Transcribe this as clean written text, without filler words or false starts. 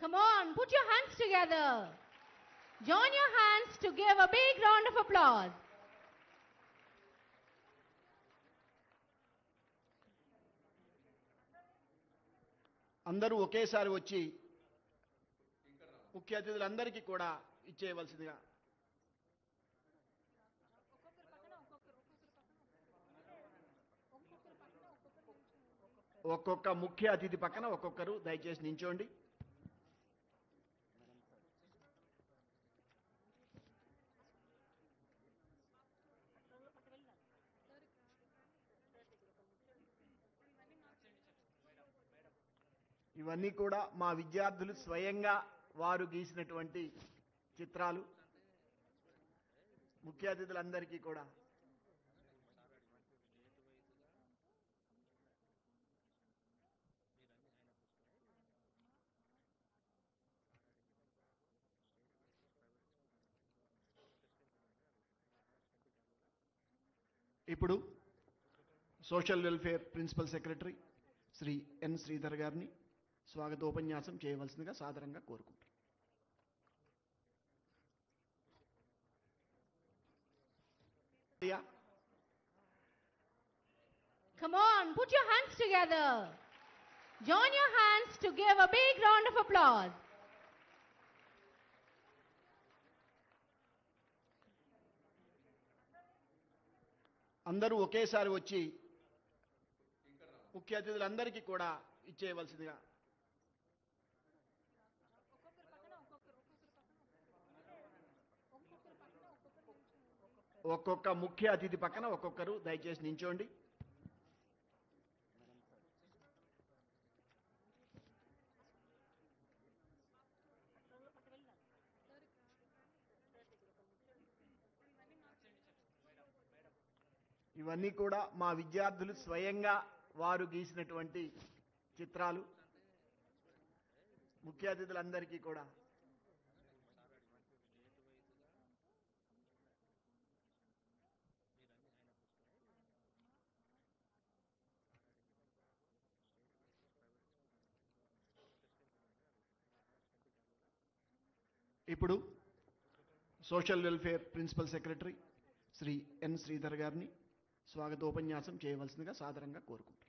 Come on, put your hands together. Join your hands to give a big round of applause. అందరూ ఒకేసారి వచ్చి ముఖ్య అతిథులందరికీ కూడా ఇచ్చేయవలసిందిగా. ఒక్కొక్క ముఖ్య అతిథి పక్కన ఒక్కొక్కరు దయచేసి నించోండి. ఇవన్నీ కూడా మా విద్యార్థులు స్వయంగా వారు గీసినటువంటి చిత్రాలు. ముఖ్య అతిథులందరికీ కూడా ఇప్పుడు social welfare principal secretary Shri N Sridhar గారిని స్వాగతోపన్యాసం చేయవలసిందిగా సాదరంగా కోరుకుంటున్నాను. Come on, put your hands together. Join your hands to give a big round of applause. అందరూ ఒకేసారి వచ్చి ముఖ్య అతిథులందరికీ కూడా ఇచ్చేయవలసిందిగా. ఒక్కొక్క ముఖ్య అతిథి పక్కన ఒక్కొక్కరు దయచేసి నించోండి. ఇవన్నీ కూడా మా విద్యార్థులు స్వయంగా వారు గీసినటువంటి చిత్రాలు. ముఖ్య అతిథులందరికీ కూడా ఇప్పుడు social welfare principal secretary Shri N Sridhar గారిని స్వాగతోపన్యాసం చేయవలసిందిగా సాదరంగా కోరుకుంటున్నాను.